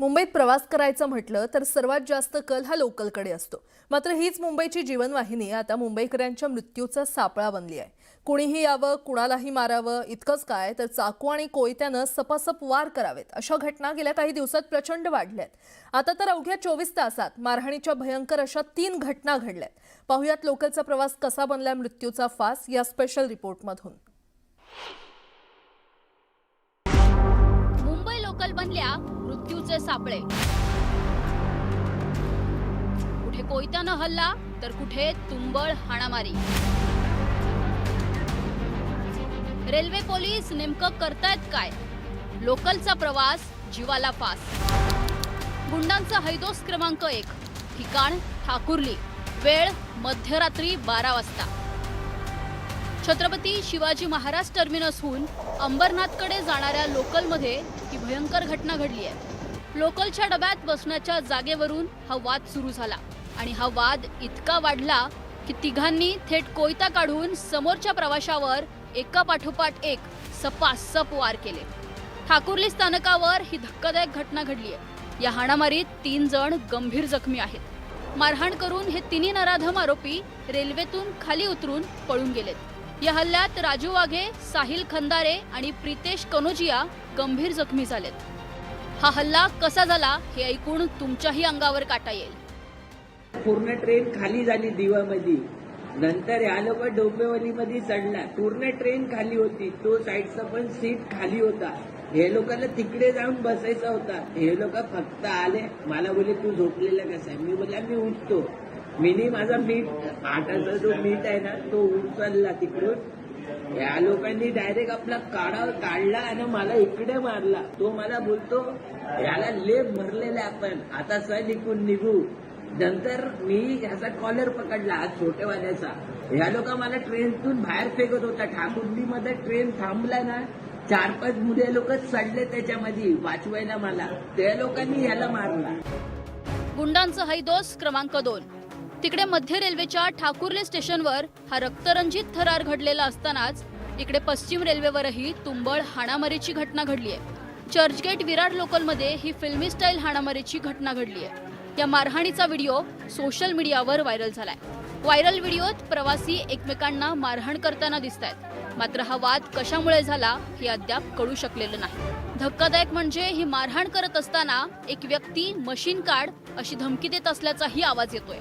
मुंबईत प्रवास करायचं म्हटलं तर सर्वात जास्त कल हा लोकलकडे असतो। मात्र हीच मुंबईची जीवनवाहिनी आता मुंबईकरांच्या मृत्यूचा सापळा बनली आहे। कुणीही यावं, कुणालाही मारावं, इतकंच काय तर चाकू आणि कोयत्यानं सपासप वार करावेत अशा घटना गेल्या काही दिवसात प्रचंड वाढल्यात। आता तर अवघ्या 24 तासात मारहाणीच्या भयंकर अशा 3 घटना घडल्यात। पाहुयात लोकलचा प्रवास कसा बनला मृत्यूचा फास या स्पेशल रिपोर्टमधून। मुंबई लोकल बनल्या मृत्यूचे सापळे। कुठे कोयत्यानं हल्ला तर कुठे तुंबळ हाणामारी। रेल्वे पोलीस नेमकं करतायत काय? लोकलचा प्रवास जीवाला फास। गुंडांचा हैदोस क्रमांक 1, ठिकाण ठाकुर्ली, वेळ मध्यरात्री 12 वाजता। छत्रपती शिवाजी महाराज टर्मिनसहून अंबरनाथकडे जाणाऱ्या लोकलमध्ये ही भयंकर घटना घडली आहे। लोकलच्या डब्यात बसण्याच्या जागेवरून हा वाद सुरू झाला आणि हा वाद इतका वाढला की तिघांनी थेट कोयता काढून समोरच्या प्रवाशावर एका पाठोपाठ एक सपासप वार केले। ठाकुर्ली स्थानकावर ही धक्कादायक घटना घडली आहे। या हाणामारीत 3 जण गंभीर जखमी आहेत। मारहाण करून हे तिन्ही नराधम आरोपी रेल्वेतून खाली उतरून पळून गेलेत। या हल्ल्यात राजू वाघे, साहिल खंदारे आणि प्रितेश कनोजिया गंभीर जखमी झालेत। हा हल्ला कसा झाला हे ऐकून तुमच्याही अंगावर काटा येईल। पूर्ण ट्रेन खाली झाली दिवामध्ये, नंतर या लोक डोंबिवलीमध्ये चढला, पूर्ण ट्रेन खाली होती, तो साईडचा पण सीट खाली होता। हे लोकांना तिकडे जाऊन बसायचा होता। हे लोक फक्त आले, मला बोले तू झोपलेला कसा? मी बोला मी उठतो। मीनी माझा मीठ आटाचा जो मीठ आहे ना तो उचलला तिकडून। या लोकांनी डायरेक्ट आपला काढला आणि मला इकडे मारला। तो मला बोलतो याला लेप भरलेला आपण, आता सह निघू। नंतर मी ह्याचा कॉलर पकडला, आज छोटेवाल्याचा। ह्या लोक मला ट्रेनतून बाहेर फेकत होता। ठाकुर्लीमध्ये ट्रेन थांबला ना, 4-5 मुले लोक चढले त्याच्यामध्ये वाचवायला मला, त्या लोकांनी ह्याला मारला। गुंडांचा हैदोस क्रमांक 2। तिकडे मध्य रेल्वेच्या ठाकुर्ली स्टेशनवर हा रक्तरंजित थरार घडलेला असतानाच इकडे पश्चिम रेल्वेवरही तुंबळ हाणामारीची घटना घडली आहे। चर्चगेट विरार लोकलमध्ये ही फिल्मी स्टाईल हाणामारीची घटना घडली आहे। या मारहाणीचा व्हिडिओ सोशल मीडियावर व्हायरल झालाय। व्हायरल व्हिडिओत प्रवासी एकमेकांना मारहाण करताना दिसतायत। मात्र हा वाद कशामुळे झाला हे अद्याप कळू शकलेलं नाही। धक्कादायक म्हणजे ही मारहाण करत असताना एक व्यक्ती मशीन काढ अशी धमकी देत असल्याचाही आवाज येतोय।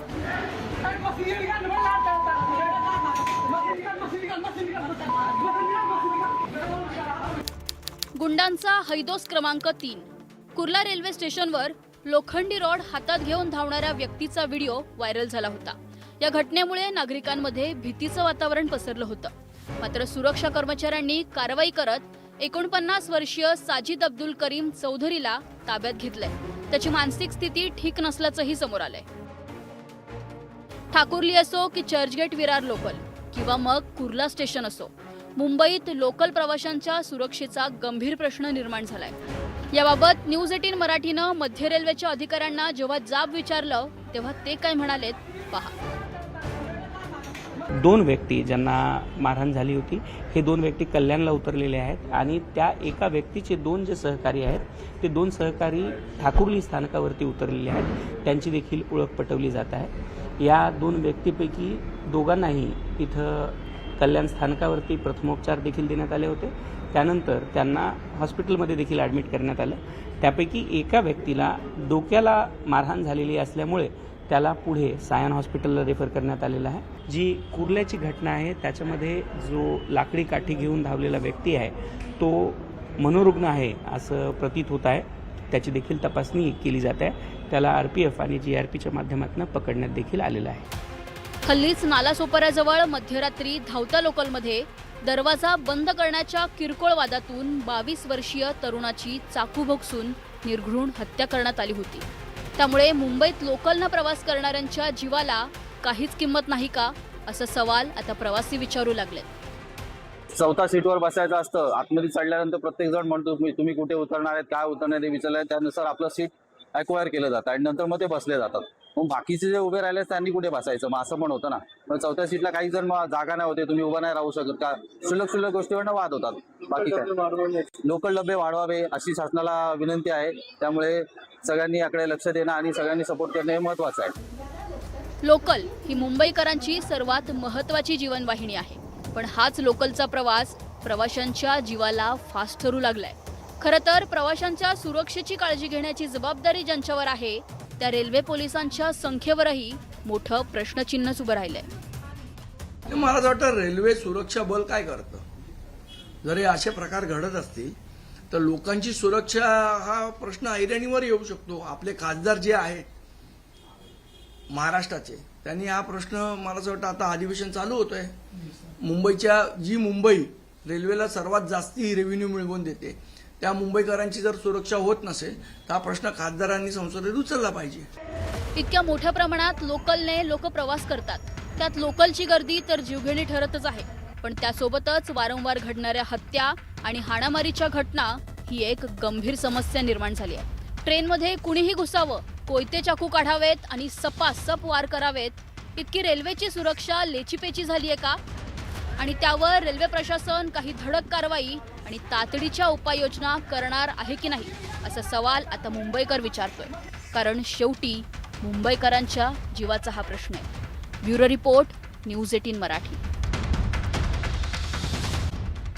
गुंडांचा हैदोस क्रमांक 3। कुर्ला रेल्वे स्टेशनवर लोखंडी रॉड हातात घेऊन धावणाऱ्या व्यक्तीचा व्हिडिओ व्हायरल झाला होता। या घटनेमुळे नागरिकांमध्ये भीतीचं वातावरण पसरलं होतं। मात्र सुरक्षा कर्मचाऱ्यांनी कारवाई करत 49 वर्षीय साजिद अब्दुल करीम चौधरीला ताब्यात घेतलंय। त्याची मानसिक स्थिती ठीक नसल्याचंही समोर आलंय। ठाकुर्ली असो की चर्चगेट विरार लोकल किंवा मग कुर्ला स्टेशन असो, मुंबईत लोकल प्रवाशांच्या सुरक्षेचा गंभीर प्रश्न निर्माण झालाय। याबाबत न्यूज 18 मराठीनं मध्य रेल्वेच्या अधिकाऱ्यांना जेव्हा जाब विचारलं तेव्हा ते काय म्हणालेत पहा। 2 व्यक्ती ज्यांना मारहाण झाली होती, हे 2 व्यक्ती कल्याणला उतरलेले आहेत आणि त्या एका व्यक्तीचे 2 जे सहकारी आहेत ते 2 सहकारी ठाकुर्ली स्थानकावरती उतरलेले आहेत। त्यांची देखील ओळख पटवली जात आहे। या 2 व्यक्तीपैकी दोघांनाही इथं कल्याण स्थानकावरती प्रथमोपचार देखील देण्यात आले होते। त्यानंतर त्यांना हॉस्पिटलमध्ये देखील ॲडमिट करण्यात आलं। त्यापैकी एका व्यक्तीला डोक्याला मारहाण झालेली असल्यामुळे त्याला पुढे सायन हॉस्पिटलला रेफर करण्यात आलेलं आहे। जी कुर्ल्याची घटना आहे त्याच्यामध्ये जो लाकडी काठी घेऊन धावलेला व्यक्ती आहे तो मनोरुग्ण आहे असं प्रतीत होत आहे। त्याची देखील तपासणी केली जात आहे। त्याला RPF आणि GRPच्या माध्यमातून पकडण्यात देखील आलेलं आहे। हल्लीच नालासोपाऱ्याजवळ मध्यरात्री धावत्या लोकलमध्ये दरवाजा बंद करण्याच्या किरकोळ वादातून 22 वर्षीय तरुणाची चाकू भोगसून निर्घृण हत्या करण्यात आली होती। त्यामुळे मुंबईत लोकलनं प्रवास करणाऱ्यांच्या जीवाला काहीच किंमत नाही का, असा सवाल आता प्रवासी विचारू लागलेत। 4थ्या सीटवर बसायचं असतं। आतमध्ये चढल्यानंतर प्रत्येक जण म्हणतो तुम्ही कुठे उतरणार आहेत, काय उतरणार आहे विचारलं, त्यानुसार आपलं सीट ॲक्वायर केलं जातं आणि नंतर मग ते बसले जातात. मग बाकीचे जे उभे राहिले त्यांनी कुठे बसायचं, मग असं पण होतं ना. मग चौथ्या सीटला काही जण मग जागा नाही होते, तुम्ही उभं नाही राहू शकत का, शुल्लक गोष्टीवरनं वाद होतात. बाकी काय लोकल डबे वाढवावे अशी शासनाला विनंती आहे. त्यामुळे सगळ्यांनी याकडे लक्ष देणं आणि सगळ्यांनी सपोर्ट करणं हे महत्त्वाचं आहे. लोकल ही मुंबईकरांची सर्वात महत्त्वाची जीवनवाहिनी आहे, पण हाच लोकलचा प्रवास प्रवाशांच्या जीवाला फास ठरू लागलाय. खरं तर प्रवाशांच्या सुरक्षेची काळजी घेण्याची जबाबदारी ज्यांच्यावर आहे त्या रेल्वे पोलिसांच्या संख्येवरही मोठं प्रश्नचिन्हच उभं राहिलंय. मला असं वाटतं रेल्वे सुरक्षा बल काय करतं. जर हे असे प्रकार घडत असतील तर लोकांची सुरक्षा हा प्रश्न ऐरणीवर येऊ शकतो. आपले खासदार जे आहेत महाराष्ट्राचे, त्यांनी हा प्रश्न मला असं वाटतं, आता अधिवेशन चालू होतंय, मुंबई रेल्वेला सर्वात जास्ती रेव्हेन्यू मिळवून देते, त्या मुंबईकरांची जर सुरक्षा होत नसेल तर हा प्रश्न खासदारांनी संसदेत उचलला पाहिजे. इतक्या मोठ्या प्रमाणात लोकलने लोक प्रवास करतात, त्यात लोकलची गर्दी तर जीवघेणी ठरतच आहे. पण त्यासोबतच वारंवार घडणाऱ्या हत्या आणि हाणामारीच्या घटना ही एक गंभीर समस्या निर्माण झाली आहे. ट्रेनमध्ये कुणीही घुसावं, कोयते चाकू काढावेत आणि सपासप वार करावेत, इतकी रेल्वेची सुरक्षा लेचीपेची झाली आहे का? आणि त्यावर रेल्वे प्रशासन काही धडक कारवाई आणि तातडीच्या उपाययोजना करणार आहे की नाही, असा सवाल आता मुंबईकर विचारतोय. कारण शेवटी मुंबईकरांच्या जीवाचा हा प्रश्न आहे. Bureau report, news 18 Marathi.